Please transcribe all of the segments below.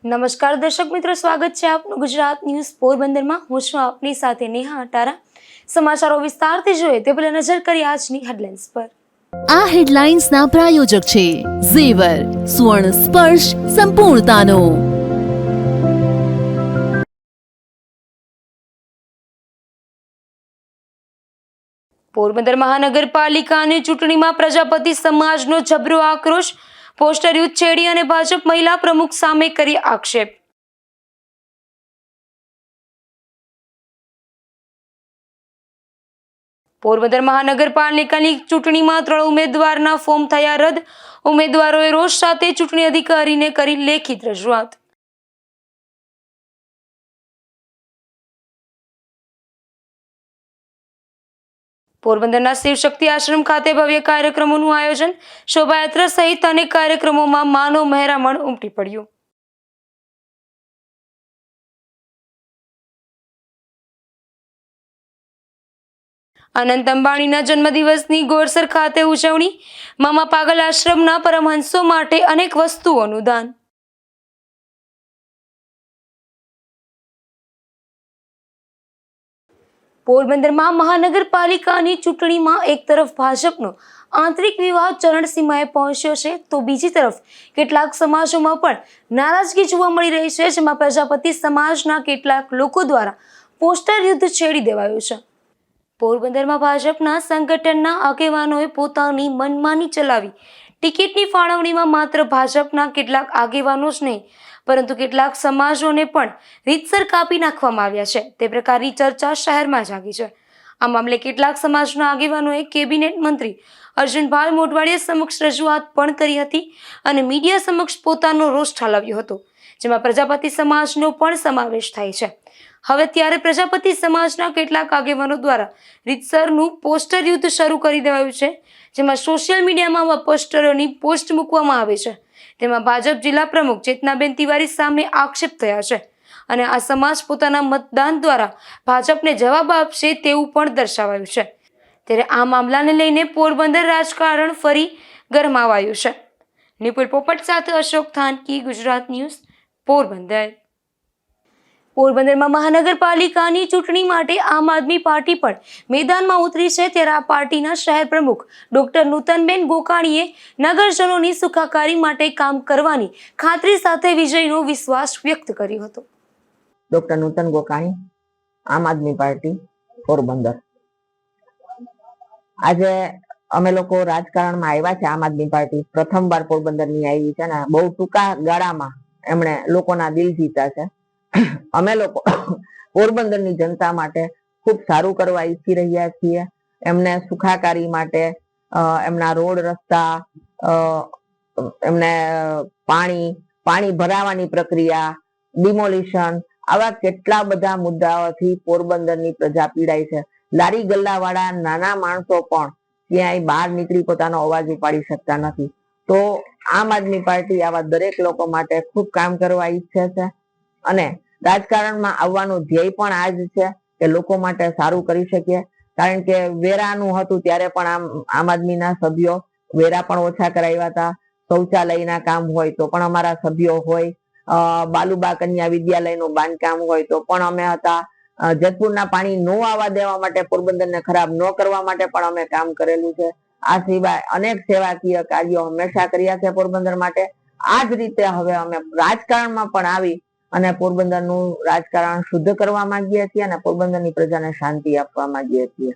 નમસ્કાર દર્શક મિત્રો, સ્વાગત છે આપનું ગુજરાત ન્યૂઝ પોરબંદરમાં। હું છું આપની સાથે નેહા અટારા। સમાચારો વિસ્તારથી જોઈએ તે પહેલા નજર કરીએ આજની હેડલાઇન્સ પર। આ હેડલાઇન્સના પ્રાયોજક છે ઝેવર, સુવર્ણ સ્પર્શ સંપૂર્ણતાનો। પોરબંદર મહાનગરપાલિકાની ચૂંટણીમાં પ્રજાપતિ સમાજનો જબરો આક્રોશ। પોસ્ટર યુદ્ધ છેડી અને ભાજપ મહિલા પ્રમુખ સામે કરી આક્ષેપ। પોરબંદર મહાનગરપાલિકાની ચૂંટણીમાં 3 ઉમેદવારના ફોર્મ થયા રદ। ઉમેદવારોએ રોષ સાથે ચૂંટણી અધિકારીને કરી લેખિત રજૂઆત। પોરબંદરના શિવશક્તિ આશ્રમ ખાતે ભવ્ય કાર્યક્રમોનું આયોજન। શોભાયાત્રા સહિત અનેક કાર્યક્રમોમાં માનવ મહેરામણ ઉમટી પડ્યું। અનંત અંબાણીના જન્મદિવસની ગોરસર ખાતે ઉજવણી। મામા પાગલ આશ્રમના પરમહંસો માટે અનેક વસ્તુઓનું દાન। પોરબંદરમાં મહાનગરપાલિકાની ચૂંટણીમાં એક તરફ ભાજપનો આંતરિક વિવાદ ચરણસીમાએ પહોંચ્યો છે, તો બીજી તરફ કેટલાક સમાજોમાં પણ નારાજગી જોવા મળી રહી છે, જેમાં પ્રજાપતિ સમાજના કેટલાક લોકો દ્વારા પોસ્ટર યુદ્ધ છેડી દેવાયું છે। પોરબંદરમાં ભાજપના સંગઠનના આગેવાનોએ પોતાની મનમાની ચલાવી ટિકિટની ફાળવણીમાં માત્ર ભાજપના કેટલાક આગેવાનો જ નહીં, પરંતુ કેટલાક સમાજોને પણ રીતસર કાપી નાખવામાં આવ્યા છે, તે પ્રકારની ચર્ચા શહેરમાં જાગી છે। આ મામલે કેટલાક સમાજના આગેવાનોએ કેબિનેટ મંત્રી અર્જુનભાઈ મોઢવાડિયા સમક્ષ રજૂઆત પણ કરી હતી અને મીડિયા સમક્ષ પોતાનો રોષ ઠાલવ્યો હતો, જેમાં પ્રજાપતિ સમાજનો પણ સમાવેશ થાય છે। હવે ત્યારે પ્રજાપતિ સમાજના કેટલાક આગેવાનો દ્વારા રીતસરનું પોસ્ટર યુદ્ધ શરૂ કરી દેવાયું છે, જેમાં સોશિયલ મીડિયામાં પોસ્ટરોની પોસ્ટ મૂકવામાં આવે છે। તેમાં ભાજપ જિલ્લા પ્રમુખ ચેતનાબેન તિવારી સામે આક્ષેપ થયા છે અને આ સમાજ પોતાના મતદાન દ્વારા ભાજપને જવાબ આપશે તેવું પણ દર્શાવાયું છે। ત્યારે આ મામલાને લઈને પોરબંદર રાજકારણ ફરી ગરમાવાયું છે। નિપુલ પોપટ સાથે અશોક થાનકી, ગુજરાત ન્યૂઝ, પોરબંદર। પોરબંદરમાં મહાનગરપાલિકાની ચૂંટણી માટે આમ આદમી પાર્ટી પણ મેદાનમાં ઉતરી છે, ત્યારે આ પાર્ટીના શહેર પ્રમુખ ડોક્ટર નૂતનબેન ગોકાણીએ નગરજનોની સુખાકારી માટે કામ કરવાની ખાતરી સાથે વિજયનો વિશ્વાસ વ્યક્ત કર્યો હતો। ડોક્ટર નૂતન ગોકાણી, આમ આદમી પાર્ટી, પોરબંદર। આજે અમે લોકો રાજકારણમાં આવ્યા છે। આમ આદમી પાર્ટી પ્રથમવાર પોરબંદરની આવી છે ને બહુ ટૂંકા ગાળામાં એમણે લોકોના દિલ જીત્યા છે। અમે લોકો પોરબંદરની જનતા માટે ખૂબ સારું કરવા ઈચ્છી રહ્યા છીએ। એમને સુખાકારી માટે એમના રોડ રસ્તા, એમને પાણી ભરાવાની પ્રક્રિયા, ડિમોલિશન, આવા કેટલા બધા મુદ્દાઓથી પોરબંદરની પ્રજા પીડાય છે। લારી ગલ્લા વાળા નાના માણસો પણ ક્યાંય બહાર નીકળી પોતાનો અવાજ ઉપાડી શકતા નથી। તો આમ આદમી પાર્ટી આવા દરેક લોકો માટે ખૂબ કામ કરવા ઈચ્છે છે અને રાજકારણમાં આવવાનું ધ્યેય પણ આ જ છે કે લોકો માટે સારું કરી શકીએ। કારણ કે વેરાનું હતું ત્યારે પણ આમ આદમીના સભ્યો વેરા પણ ઓછા કરાવ્યા હતા। શૌચાલયના કામ હોય તો પણ અમારા સભ્યો હોય, બાલુબા કન્યા વિદ્યાલયનું બાંધકામ હોય તો પણ અમે હતા, જેતપુરના પાણી ન આવવા દેવા માટે, પોરબંદરને ખરાબ ન કરવા માટે પણ અમે કામ કરેલું છે। આ સિવાય અનેક સેવાકીય કાર્યો હંમેશા કર્યા છે પોરબંદર માટે। આ જ રીતે હવે અમે રાજકારણમાં પણ આવી અને પોરબંદરનું રાજકારણ શુદ્ધ કરવા માંગીએ છીએ અને પોરબંદરની પ્રજાને શાંતિ આપવા માંગીએ છીએ।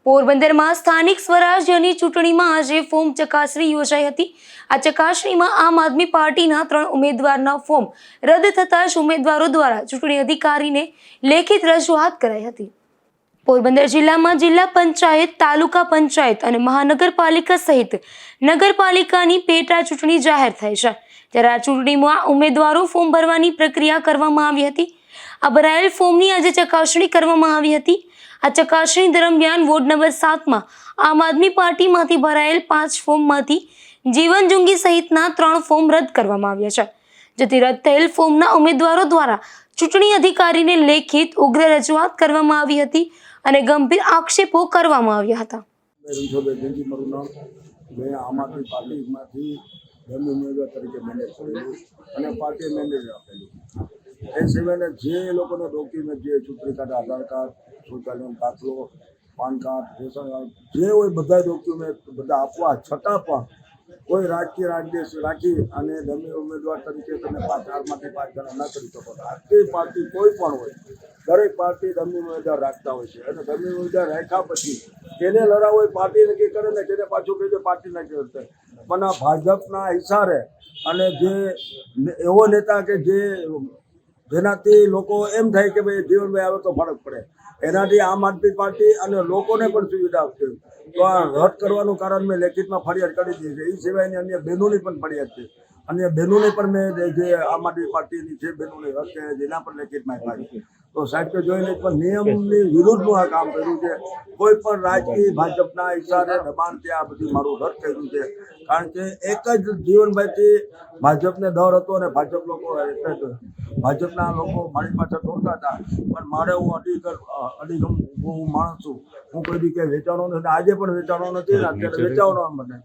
પોરબંદરમાં સ્થાનિક સ્વરાજ્યની ચૂંટણીમાં આજે ફોર્મ ચકાસણી યોજાઈ હતી। આ ચકાસણીમાં આમ આદમી પાર્ટીના 3 ઉમેદવારના ફોર્મ રદ થતા જ ઉમેદવારો દ્વારા ચૂંટણી અધિકારીને લેખિત રજૂઆત કરાઈ હતી। પોરબંદર જિલ્લામાં જિલ્લા પંચાયત, તાલુકા પંચાયત અને મહાનગરપાલિકા સહિત નગરપાલિકાની પેટા ચૂંટણી જાહેર થઈ છે, ત્યારે આ ચૂંટણીમાં ઉમેદવારો ફોર્મ ભરવાની પ્રક્રિયા કરવામાં આવી હતી। આ ભરાયેલ ફોર્મની આજે ચકાસણી કરવામાં આવી હતી। આ ચકાસણી દરમિયાન વોર્ડ નંબર 7માં આમ આદમી પાર્ટીમાંથી ભરાયેલ 5 ફોર્મમાંથી જીવન જુંગી સહિતના 3 ફોર્મ રદ કરવામાં આવ્યા છે, જેથી રદ થયેલ ફોર્મના ઉમેદવારો દ્વારા ચૂંટણી અધિકારીને લેખિત ઉગ્ર રજૂઆત કરવામાં આવી હતી અને ગંભીર આક્ષેપો કરવામાં આવ્યા હતા। મેં આમ આદમી પાર્ટીમાંથી ધર્મી ઉમેદવાર તરીકે મેનેજ કરેલું અને પાર્ટીએ મેનેજ આપેલું. એ સિવાયને જે લોકોનો ડોક્યુમેન્ટ, જે ચૂંટણી કાર્ડ, આધાર કાર્ડ, શૌચાલયનો દાખલો, પાન કાર્ડ, રેશન કાર્ડ, જે હોય બધા ડોક્યુમેન્ટ બધા આપવા છતાં પણ કોઈ રાજકીય રાજદેશ રાખી અને ધર્મી ઉમેદવાર તરીકે તમે 4માંથી 5 જણા ન કરી શકો. આખી પાર્ટી કોઈ પણ હોય, દરેક પાર્ટી ધર્મી ઉમેદવાર રાખતા હોય છે અને ધર્મી ઉમેદવાર રાખ્યા પછી કેને લડાવો એ પાર્ટી નક્કી કરે ને કેને પાછું કહે છે પાર્ટી નક્કી કરશે. પણ આ ભાજપના ઇશારે અને જે એવો નેતા કે જેનાથી લોકો એમ થાય કે ભાઈ જીવનભાઈ આવે તો ફરક પડે, એનાથી આમ આદમી પાર્ટી અને લોકોને પણ સુવિધા આપશે. તો આ રદ કરવાનું કારણ મેં લેખિતમાં ફરિયાદ કરી દીધી છે. એ સિવાયની અન્ય બહેનોની પણ ફરિયાદ છે. અન્ય બહેનોને પણ મેં જે આમ આદમી પાર્ટીની જે બહેનોને રદ કરે જેના પણ લેખિતમાં આપ્યા છે. તો સાહેબ કે જોઈને પણ નિયમની વિરુદ્ધનું આ કામ કર્યું છે. કોઈ પણ રાજકીય ભાજપના ઇશારે દબાણથી આ બધું મારું રદ કર્યું છે. કારણ કે એક જ જીવનભાઈથી ભાજપને ડર હતો અને ભાજપ લોકો ભાજપના લોકો મારી પાછળ દોડતા હતા. પણ મારે હું અડીગમ હું માણસ છું, હું કોઈ દી ક્યાંય વેચાણો નથી, આજે પણ વેચાણો નથી ને અત્યારે વેચાવાનો મને.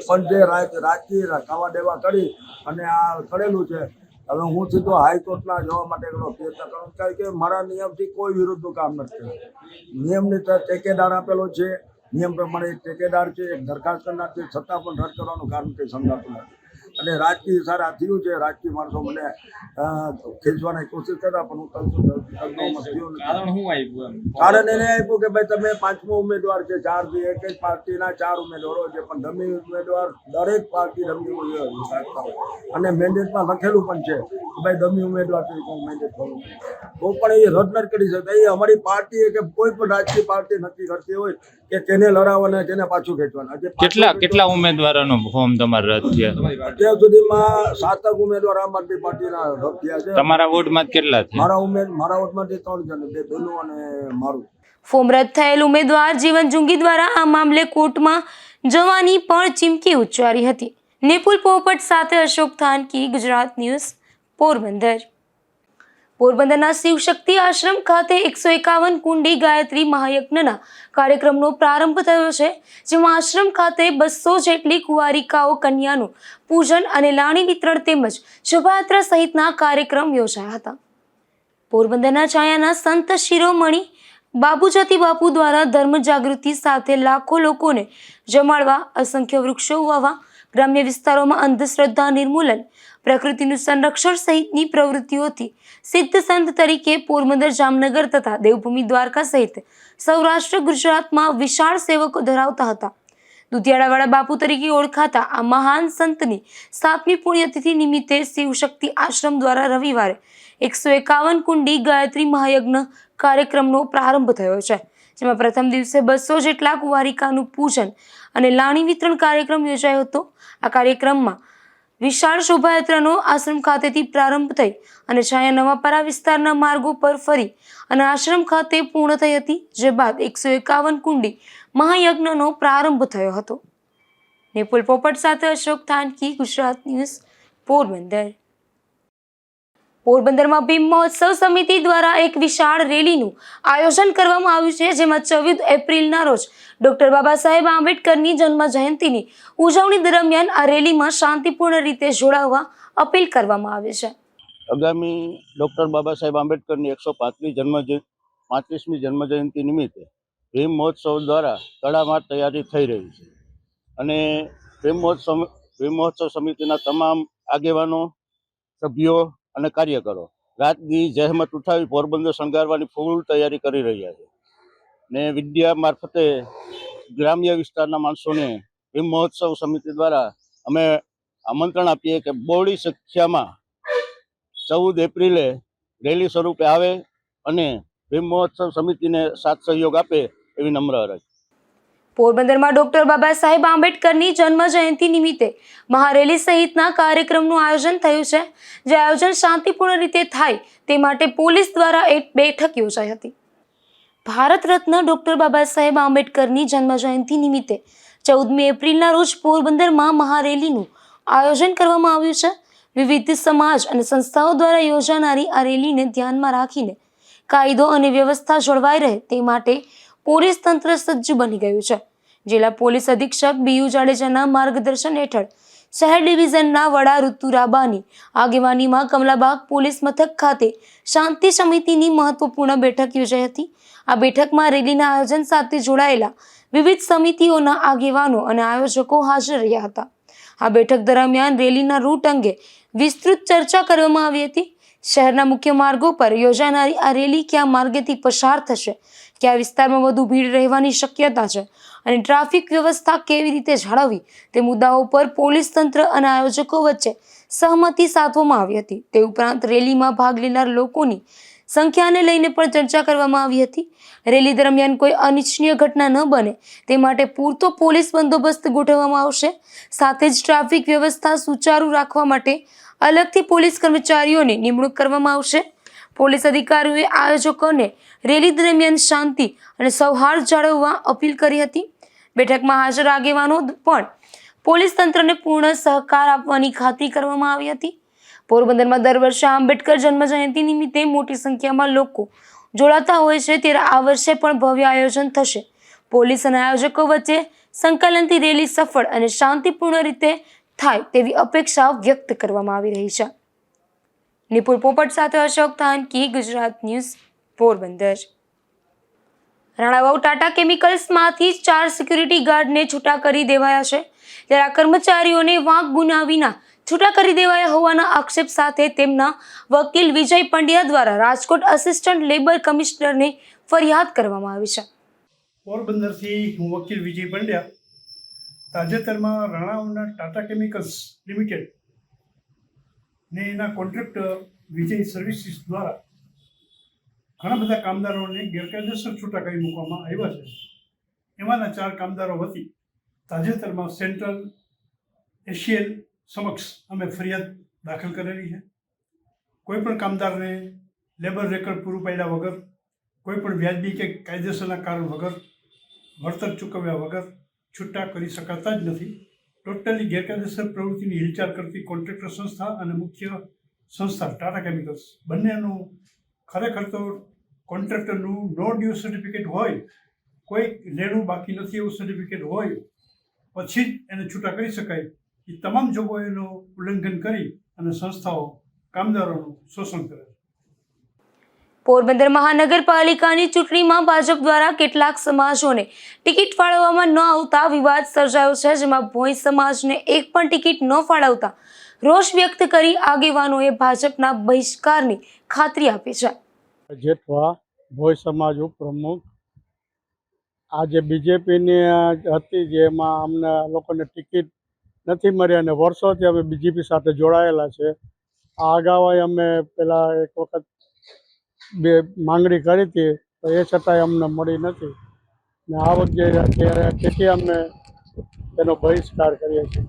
પણ જે રાજકીય ખાવા દેવા કરી અને આ કરેલું છે, હવે હું સીધો હાઈકોર્ટના જવા માટેનો પ્રયત્ન કરું. કારણ કે મારા નિયમથી કોઈ વિરુદ્ધનું કામ નથી. નિયમની ટેકેદાર આપેલો છે, નિયમ પ્રમાણે એક ટેકેદાર છે, એક દરખાસ્ત કરનાર છે, છતાં પણ રદ કરવાનું કારણ કંઈ સમજાતું નથી. અને રાજકીય સારા થયું છે, રાજકીય માણસો મને ખેંચવાની કોશિશ કરતા પણ હું કારણ એને આપ્યું કે ભાઈ તમે 5મો ઉમેદવાર છે, 4 એક જ પાર્ટીના 4 ઉમેદવારો છે, પણ ધર્મી ઉમેદવાર દરેક પાર્ટી ધર્મી રાખતા હોય અને મેન્ડેટમાં લખેલું પણ છે કે ભાઈ ધર્મી ઉમેદવાર તરીકે હું મેન્ડેટ કરું છું. તો પણ એ રદ નથી કરી શકતા. એ અમારી પાર્ટી કે કોઈ પણ રાજકીય પાર્ટી નક્કી કરતી હોય કે તેને લડાવવાના કેને પાછું ખેંચવાના. કેટલા ઉમેદવારોનું ફોર્મ તમારે રદ થયા? અત્યાર સુધીમાં 7 ઉમેદવાર આમ આદમી પાર્ટીના રદ થયા છે. તમારા વોર્ડમાં કેટલા થયા? મારા વોર્ડમાંથી 3 જણ, 2 બહેનો અને મારું. ફોર્મ રદ થયેલ ઉમેદવાર જીવન જુંગી દ્વારા આ મામલે કોર્ટમાં જવાની પણ ચીમકી ઉચ્ચારી હતી. નિપુલ પોપટ સાથે અશોક થાનકી, ગુજરાત ન્યૂઝ, પોરબંદર. પોરબંદરના શિવશક્તિ આશ્રમ ખાતે 151 કુંડી ગાયત્રી મહાયજ્ઞના કાર્યક્રમનો પ્રારંભ થયો છે, જેમાં આશ્રમ ખાતે 200 જેટલી કુંવારિકાઓ કન્યાનું પૂજન અને લાણી વિતરણ તેમજ શોભાયાત્રા સહિતના કાર્યક્રમ યોજાયા હતા. પોરબંદરના છાયાના સંત શિરોમણી બાબુજતી બાપુ દ્વારા ધર્મ જાગૃતિ સાથે લાખો લોકોને જમાડવા, અસંખ્ય વૃક્ષો વાવવા, ગ્રામ્ય વિસ્તારોમાં અંધશ્રદ્ધા નિર્મૂલન, પ્રકૃતિનું સંરક્ષણ સહિતની પ્રવૃત્તિઓથી સિદ્ધ સંત તરીકે પોરબંદર, જામનગર તથા દેવભૂમિ દ્વારકા સહિત સૌરાષ્ટ્ર ગુજરાતમાં વિશાળ સેવકો ધરાવતા હતા. દુધિયાળાવાળા બાપુ તરીકે ઓળખાતા આ મહાન સંતની 7મી પુણ્યતિથિ નિમિત્તે શિવશક્તિ આશ્રમ દ્વારા રવિવારે 151 કુંડી ગાયત્રી મહાયજ્ઞ કાર્યક્રમનો પ્રારંભ થયો છે, જેમાં પ્રથમ દિવસે 200 જેટલા કુંવારિકાનું પૂજન અને લાણી વિતરણ કાર્યક્રમ યોજાયો હતો. આ કાર્યક્રમમાં વિશાળ શોભાયાત્રાનો આશ્રમ ખાતેથી પ્રારંભ થઈ અને છાયા નવાપરા વિસ્તારના માર્ગો પર ફરી અને આશ્રમ ખાતે પૂર્ણ થઈ હતી, જે બાદ 151 કુંડી મહાયજ્ઞનો પ્રારંભ થયો હતો. નિપુલ પોપટ સાથે અશોક થાનકી, ગુજરાત ન્યૂઝ, પોરબંદર. પોરબંદરમાં ભીમ મહોત્સવ સમિતિ દ્વારા એક વિશાળ રેલીનું આયોજન કરવામાં આવ્યું છે, જેમાં 14 એપ્રિલના રોજ ડોક્ટર બાબા સાહેબ આંબેડકરની જન્મ જયંતિની ઉજવણી દરમિયાન આ રેલીમાં શાંતિપૂર્ણ રીતે જોડાવા અપીલ કરવામાં આવે છે. આગામી ડૉક્ટર બાબા સાહેબ આંબેડકરની 135મી જન્મજયંતિ નિમિત્તે ભીમ મહોત્સવ દ્વારા તડામાર તૈયારી થઈ રહી છે અને ભીમ મહોત્સવ સમિતિના તમામ આગેવાનો, સભ્યો અને કાર્યકરો રાત દી જહેમત ઉઠાવી પોરબંદર શણગારવાની ફૂલ તૈયારી કરી રહ્યા છે ને વિદ્યા મારફતે ગ્રામ્ય વિસ્તારના માણસોને ભીમ મહોત્સવ સમિતિ દ્વારા અમે આમંત્રણ આપીએ કે બહોળી સંખ્યામાં 14 એપ્રિલે રેલી સ્વરૂપે આવે અને ભીમ મહોત્સવ સમિતિને સાથ સહયોગ આપે એવી નમ્ર અરજ. પોરબંદરમાં ડોક્ટર બાબા સાહેબ આંબેડકરની જન્મ જયંતિ નિમિત્તે મહારેલી સહિતના કાર્યક્રમનું આયોજન થયું છે, જે આયોજન શાંતિપૂર્ણ રીતે થાય તે માટે પોલીસ દ્વારા એક બેઠક યોજાઈ હતી. ભારત રત્ન ડોક્ટર બાબા સાહેબ આંબેડકરની જન્મ જયંતિ નિમિત્તે 14મી એપ્રિલના રોજ પોરબંદરમાં મહારેલીનું આયોજન કરવામાં આવ્યું છે. વિવિધ સમાજ અને સંસ્થાઓ દ્વારા યોજાનારી આ રેલીને ધ્યાનમાં રાખીને કાયદો અને વ્યવસ્થા જળવાઈ રહે તે માટે પોલીસ તંત્ર સજ્જ બની ગયું છે. જિલ્લા પોલીસ અધિક્ષક બીયુ જાડેજાના માર્ગદર્શન હેઠળ શહેર ડિવિઝનના વડા ઋતુરાબાની આગેવાનીમાં કમલાબાગ પોલીસ મથક ખાતે શાંતિ સમિતિની મહત્વપૂર્ણ બેઠક યોજાઈ હતી. આ બેઠકમાં રેલીના આયોજન સાથે જોડાયેલા વિવિધ સમિતિઓના આગેવાનો અને આયોજકો હાજર રહ્યા હતા. આ બેઠક દરમિયાન રેલીના રૂટ અંગે વિસ્તૃત ચર્ચા કરવામાં આવી હતી. શહેરના મુખ્ય માર્ગો પર યોજાનારી આ રેલી કયા માર્ગેથી પસાર થશે, કયા વિસ્તારમાં વધુ ભીડ રહેવાની શક્યતા છે અને ટ્રાફિક વ્યવસ્થા કેવી રીતે જાળવવી તે મુદ્દાઓ પર પોલીસ તંત્ર અને આયોજકો વચ્ચે સહમતિ સાધવામાં આવી હતી. તે ઉપરાંત રેલીમાં ભાગ લેનાર લોકોની સંખ્યાને લઈને પણ ચર્ચા કરવામાં આવી હતી. રેલી દરમિયાન કોઈ અનિચ્છનીય ઘટના ન બને તે માટે પૂરતો પોલીસ બંદોબસ્ત ગોઠવવામાં આવશે. સાથે જ ટ્રાફિક વ્યવસ્થા સુચારુ રાખવા માટે અલગથી પોલીસ કર્મચારીઓની નિમણૂક કરવામાં આવશે. પોલીસ અધિકારીઓએ આયોજકોને રેલી દરમિયાન શાંતિ અને સૌહાર્દ જાળવવા અપીલ કરી હતી. બેઠકમાં હાજર આગેવાનો પણ પોલીસ તંત્રને પૂર્ણ સહકાર આપવાની ખાતરી કરવામાં આવી હતી. પોરબંદરમાં દર વર્ષે આંબેડકર જન્મ જયંતિ નિમિત્તે મોટી સંખ્યામાં લોકો જોડાતા હોય છે, ત્યારે આ વર્ષે પણ ભવ્ય આયોજન થશે. પોલીસ અને આયોજકો વચ્ચે સંકલનથી રેલી સફળ અને શાંતિપૂર્ણ રીતે થાય તેવી અપેક્ષા વ્યક્ત કરવામાં આવી રહી છે. નિપુલ પોપટ સાથે અશોક થાનકી, ગુજરાત ન્યૂઝ, પોરબંદર. રાણાવાવ ટાટા કેમિકલ્સમાંથી 4 સિક્યુરિટી ગાર્ડને છૂટા કરી દેવાયા છે, ત્યારે આ કર્મચારીઓને વાંક ગુના વિના છૂટા કરી દેવાયા હોવાના આક્ષેપ સાથે તેમના વકીલ વિજય પંડ્યા દ્વારા રાજકોટ આસિસ્ટન્ટ લેબર કમિશનરને ફરિયાદ કરવામાં આવી છે. પોરબંદરથી હું વકીલ વિજય પંડ્યા તાજેતરમાં રાણાવાવના ટાટા કેમિકલ્સ લિમિટેડ ને એના કોન્ટ્રાક્ટર વિજય સર્વિસીસ દ્વારા ઘણા બધા કામદારોને ગેરકાયદેસર છૂટા કરી મૂકવામાં આવ્યા છે. એમાંના 4 કામદારો વતી તાજેતરમાં સેન્ટ્રલ એશિયન સમક્ષ અમે ફરિયાદ દાખલ કરેલી છે. કોઈપણ કામદારને લેબર રેકર્ડ પૂરું પાડ્યા વગર, કોઈપણ વ્યાજબી કે કાયદેસરના કારણ વગર, વળતર ચૂકવ્યા વગર છૂટા કરી શકાતા જ નથી. ટોટલી ગેરકાયદેસર પ્રવૃત્તિની હિલચાલ કરતી કોન્ટ્રાક્ટર સંસ્થા અને મુખ્ય સંસ્થા ટાટા કેમિકલ્સ બંનેનું ખરેખર તો કોન્ટ્રાક્ટરનું નો ડ્યુ સર્ટિફિકેટ હોય, કોઈ લેણું બાકી નથી એવું સર્ટિફિકેટ હોય પછી જ એને છૂટા કરી શકાય. એ તમામ જોગવાઈઓનું ઉલ્લંઘન કરી અને સંસ્થાઓ કામદારોનું શોષણ કરે છે. પોરબંદર મહાનગરપાલિકાની ચૂંટણીમાં ભાજપ દ્વારા કેટલાક સમાજોને ટિકિટ ફાળવવામાં ન આવતા વિવાદ સર્જાયો છે, જેમાં ભોઈ સમાજને એક પણ ટિકિટ ન ફાળવતા રોષ વ્યક્ત કરી આગેવાનોએ ભાજપના બહિષ્કારની ખાતરી આપી છે. જેઠવા ભોઈ સમાજ ઉપપ્રમુખ, આજે બીજેપીની હતી જેમાં અમને લોકોને ટિકિટ નથી મળી અને વર્ષોથી અમે બીજેપી સાથે જોડાયેલા છે. આ અગાઉ અમે પહેલાં એક વખત માંગણી કરી હતી, તો એ છતાંય અમને મળી નથી ને આ વખતે તેથી અમે તેનો બહિષ્કાર કરીએ છીએ.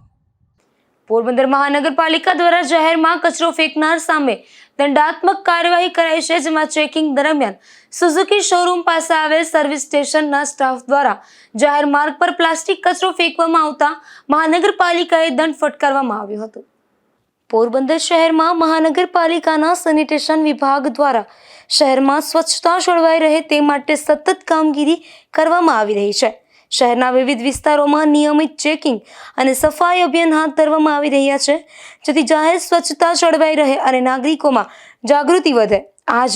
પોરબંદર મહાનગરપાલિકા દ્વારા જાહેરમાં કચરો ફેંકનાર સામે દંડાત્મક કાર્યવાહી કરાઈ છે, જેમાં ચેકિંગ દરમિયાન સુઝુકી શોરૂમ પાસે આવેલ સર્વિસ સ્ટેશનના સ્ટાફ દ્વારા જાહેર માર્ગ પર પ્લાસ્ટિક કચરો ફેંકવામાં આવતા મહાનગરપાલિકાએ દંડ ફટકારવામાં આવ્યો હતો. પોરબંદર શહેરમાં મહાનગરપાલિકાના સેનિટેશન વિભાગ દ્વારા શહેરમાં સ્વચ્છતા જળવાઈ રહે તે માટે સતત કામગીરી કરવામાં આવી રહી છે. શહેરના વિવિધ વિસ્તારોમાં નિયમિત ચેકિંગ અને સફાઈ અભિયાન હાથ ધરવામાં આવી રહ્યા છે, જેથી જાહેર સ્વચ્છતા જળવાઈ રહે અને નાગરિકોમાં જાગૃતિ વધે. આજ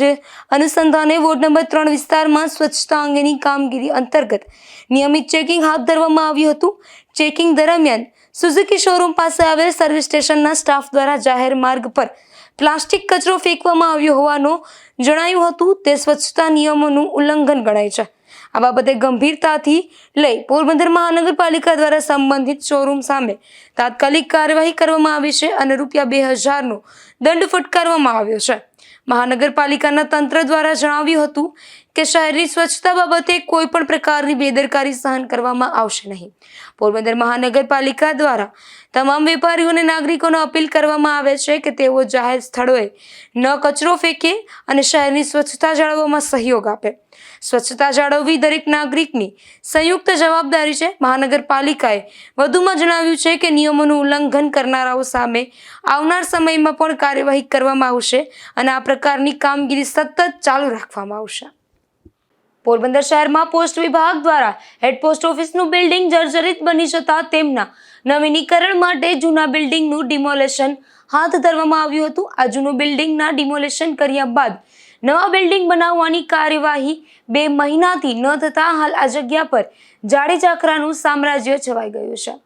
અનુસંધાને વોર્ડ નંબર 3 વિસ્તારમાં સ્વચ્છતા અંગેની કામગીરી અંતર્ગત નિયમિત ચેકિંગ હાથ ધરવામાં આવ્યું હતું. ચેકિંગ દરમિયાન સુઝુકી શોરૂમ પાસે આવેલ સર્વિસ સ્ટેશનના સ્ટાફ દ્વારા જાહેર માર્ગ પર પ્લાસ્ટિક કચરો ફેંકવામાં આવ્યો હોવાનું જણાયું હતું. તે સ્વચ્છતા નિયમોનું ઉલ્લંઘન ગણાય છે. આ બાબતે ગંભીરતાથી લઈ પોરબંદર મહાનગરપાલિકા દ્વારા સંબંધિત શોરૂમ સામે તાત્કાલિક કાર્યવાહી કરવામાં આવી છે અને ₹2000નો દંડ ફટકારવામાં આવ્યો છે. મહાનગરપાલિકાના તંત્ર દ્વારા જણાવ્યું હતું કે શહેરની સ્વચ્છતા બાબતે કોઈ પણ પ્રકારની બેદરકારી સહન કરવામાં આવશે નહીં. પોરબંદર મહાનગરપાલિકા દ્વારા તમામ વેપારીઓ અને નાગરિકોને અપીલ કરવામાં આવે છે કે તેઓ જાહેર સ્થળોએ ન કચરો ફેંકે અને શહેરની સ્વચ્છતા જાળવવામાં સહયોગ આપે. સ્વચ્છતા જાળવવી દરેક નાગરિકની સંયુક્ત જવાબદારી છે. મહાનગરપાલિકાએ વધુમાં જણાવ્યું છે કે નિયમોનું ઉલ્લંઘન કરનારાઓ સામે આવનાર સમયમાં પણ કાર્યવાહી કરવામાં આવશે અને આ પ્રકારની કામગીરી સતત ચાલુ રાખવામાં આવશે. પોરબંદર શહેરમાં પોસ્ટ વિભાગ દ્વારા હેડ પોસ્ટ ઓફિસનું બિલ્ડિંગ જર્જરિત બની જતા તેમના નવીનીકરણ માટે જૂના બિલ્ડિંગનું ડિમોલેશન હાથ ધરવામાં આવ્યું હતું. આ જૂનું બિલ્ડિંગના ડિમોલેશન કર્યા બાદ નવા બિલ્ડિંગ બનાવવાની કાર્યવાહી 2 મહિનાથી ન થતા હાલ આ જગ્યા પર જાડી ઝાકરાનું સામ્રાજ્ય છવાઈ ગયું છે.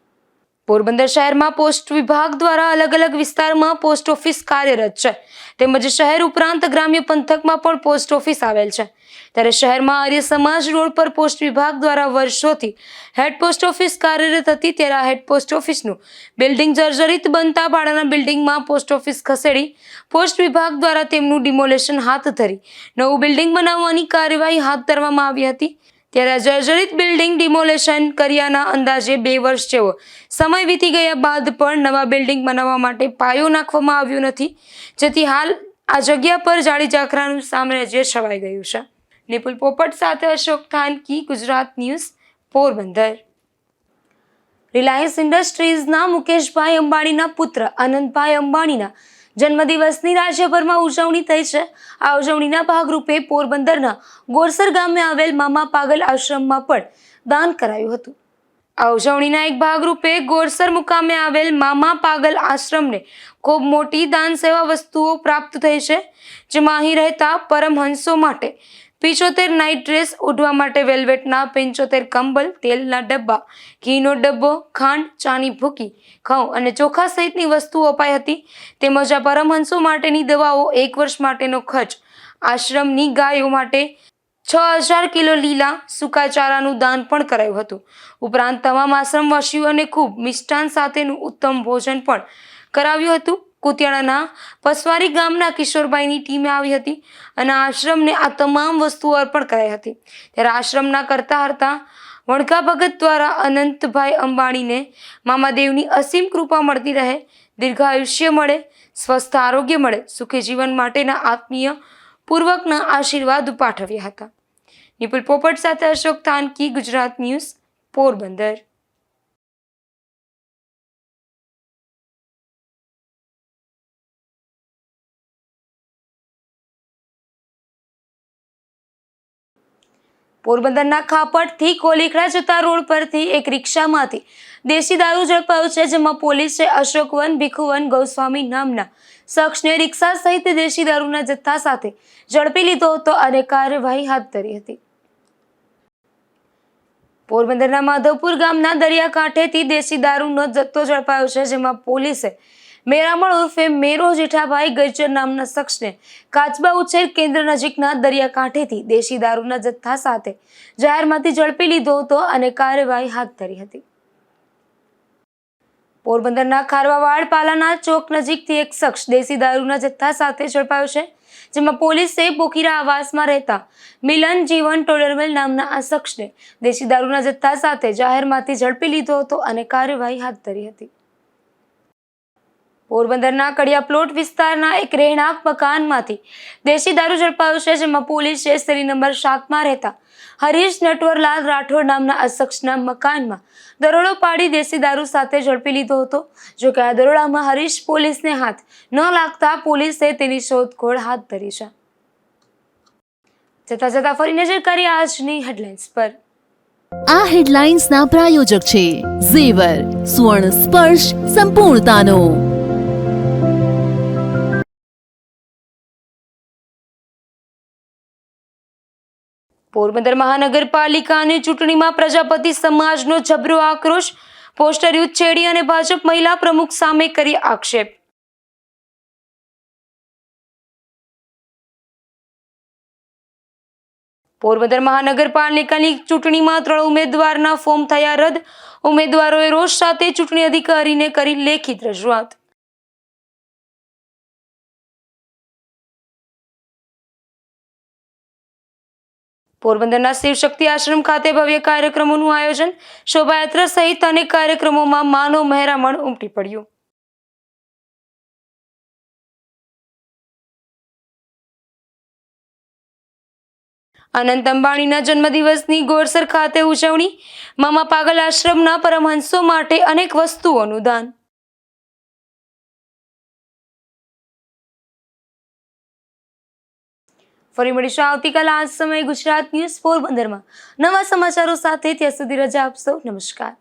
પોરબંદર શહેરમાં પોસ્ટ વિભાગ દ્વારા અલગ અલગ વિસ્તારમાં પોસ્ટ ઓફિસ કાર્યરત છે, તેમજ શહેર ઉપરાંત ગ્રામ્ય પંથકમાં પણ પોસ્ટ ઓફિસ આવેલ છે. ત્યારે શહેરમાં આર્ય સમાજ રોડ પર પોસ્ટ વિભાગ દ્વારા વર્ષોથી હેડ પોસ્ટ ઓફિસ કાર્યરત હતી. ત્યારે આ હેડ પોસ્ટ ઓફિસનું બિલ્ડિંગ જર્જરિત બનતા ભાડાના બિલ્ડિંગમાં પોસ્ટ ઓફિસ ખસેડી પોસ્ટ વિભાગ દ્વારા તેમનું ડિમોલેશન હાથ ધરી નવું બિલ્ડિંગ બનાવવાની કાર્યવાહી હાથ ધરવામાં આવી હતી. ત્યારે આ જર્જરિત બિલ્ડિંગ ડિમોલેશન કર્યાના અંદાજે 2 વર્ષ જેવો સમય વીતી ગયા બાદ પણ નવા બિલ્ડિંગ બનાવવા માટે પાયો નાખવામાં આવ્યો નથી, જેથી હાલ આ જગ્યા પર જાડી ઝાકરાનું સામ્રાજ્ય છવાઈ ગયું છે. નિપુલ પોપટ સાથે અશોક થાનકી, ગુજરાત ન્યૂઝ, પોરબંદર. રિલાયન્સ ઇન્ડસ્ટ્રીઝના મુકેશભાઈ અંબાણીના પુત્ર આનંદભાઈ અંબાણીના જન્મદિવસની રાજ્યભરમાં ઉજવણી થઈ છે. આ ઉજવણીના ભાગરૂપે પોરબંદરના ગોરસર ગામે આવેલ મામા પાગલ આશ્રમમાં પણ દાન કરાયું હતું. આ ઉજવણીના એક ભાગરૂપે ગોરસર મુકામે આવેલ મામા પાગલ આશ્રમને ખૂબ મોટી દાન સેવા વસ્તુઓ પ્રાપ્ત થઈ છે, જેમાં અહીં રહેતા પરમહંસો માટે 75 નાઇટ ડ્રેસ, ઓઢવા માટે વેલ્વેટના 75 કંબલ, તેલના ડબ્બા, ઘીનો ડબ્બો, ખાંડ, ચાની ભૂકી, ઘઉં અને ચોખા સહિતની વસ્તુઓ અપાઈ હતી. તેમજ આ પરમહંસો માટેની દવાઓ, 1 વર્ષ માટેનો ખર્ચ, આશ્રમની ગાયો માટે 6000 કિલો લીલા સૂકા ચારાનું દાન પણ કરાયું હતું. ઉપરાંત તમામ આશ્રમવાસીઓને ખૂબ મિષ્ટાન સાથેનું ઉત્તમ ભોજન પણ કરાવ્યું હતું. કુતિયાણાના પસવારી ગામના કિશોરભાઈની ટીમે આવી હતી અને આશ્રમને આ તમામ વસ્તુઓ અર્પણ કરાઈ હતી. ત્યારે આશ્રમના કરતા હરતા વણકા ભગત દ્વારા અનંતભાઈ અંબાણીને મામાદેવની અસીમ કૃપા મળતી રહે, દીર્ઘાયુષ્ય મળે, સ્વસ્થ આરોગ્ય મળે, સુખી જીવન માટેના આત્મીય પૂર્વકના આશીર્વાદ પાઠવ્યા હતા. નિપુલ પોપટ સાથે અશોક થાનકી, ગુજરાત ન્યૂઝ, પોરબંદર. પોરબંદરના ખાપટથી કોલીખડા જતા રોડ પરથી એક રિક્ષામાંથી દેશી દારૂ ઝડપાયો છે, જેમાં પોલીસે અશોકવન ભીખુવન ગૌસ્વામી નામના શખ્સને રિક્ષા સહિત દેશી દારૂના જથ્થા સાથે ઝડપી લીધો હતો અને કાર્યવાહી હાથ ધરી હતી. પોરબંદરના માધવપુર ગામના દરિયાકાંઠેથી દેશી દારૂનો જથ્થો ઝડપાયો છે, જેમાં પોલીસે મેરામણ ઉર્ફે મેરો જેઠાભાઈ ગજ્જર નામના શખ્સને કાચબા ઉછેર કેન્દ્ર નજીકના દરિયાકાંઠેથી દેશી દારૂના જથ્થા સાથે જાહેરમાંથી ઝડપી લીધો હતો અને કાર્યવાહી હાથ ધરી હતી. પોરબંદરના ખારવાવાડ પાલાના ચોક નજીકથી એક શખ્સ દેશી દારૂના જથ્થા સાથે ઝડપાયો છે, જેમાં પોલીસે બોકીરા આવાસમાં રહેતા મિલન જીવન ટોડરમેલ નામના આ શખ્સને દેશી દારૂના જથ્થા સાથે જાહેરમાંથી ઝડપી લીધો હતો અને કાર્યવાહી હાથ ધરી હતી. પોરબંદરના કડિયા પ્લોટ વિસ્તારના એક રહેણાંક મકાનમાંથી દેશી દારૂ ઝડપાયો છે, જેમાં પોલીસે શેરી નંબર 7માં રહેતા હરીશ નટવરલાલ રાઠોડ નામના આ શખ્સના મકાનમાં દરોડો પાડી દેશી દારૂ સાથે ઝડપી લીધો હતો. જોકે આ દરોડામાં હરીશ પોલીસને હાથ ન લાગતા પોલીસે તેની શોધખોળ હાથ ધરી છે. જતા ફરી નજર કરીએ આજની હેડલાઇન્સ પર. આ હેડલાઇન્સના પ્રાયોજક છે ઝેવર, સુવર્ણ સ્પર્શ સંપૂર્ણતાનો. પોરબંદર મહાનગરપાલિકાની ચૂંટણીમાં પ્રજાપતિ સમાજનો જબરો આક્રોશ, પોસ્ટર ઉછેડી અને ભાજપ મહિલા પ્રમુખ સામે કરી આક્ષેપ. પોરબંદર મહાનગરપાલિકાની ચૂંટણીમાં 3 ઉમેદવારના ફોર્મ થયા રદ. ઉમેદવારોએ રોષ સાથે ચૂંટણી અધિકારીને કરી લેખિત રજૂઆત. પોરબંદરના શિવશક્તિ આશ્રમ ખાતે ભવ્ય કાર્યક્રમોનું આયોજન, શોભાયાત્રા સહિત અનેક કાર્યક્રમોમાં માનવ મહેરામણ ઉમટી પડ્યું. અનંત અંબાણીના જન્મદિવસની ગોરસર ખાતે ઉજવણી, મામા પાગલ આશ્રમના પરમહંસો માટે અનેક વસ્તુઓનું દાન. ફરી મળીશું આવતીકાલે આ જ સમયે ગુજરાત ન્યૂઝ પોરબંદરમાં નવા સમાચારો સાથે. ત્યાં સુધી રજા આપશો. નમસ્કાર.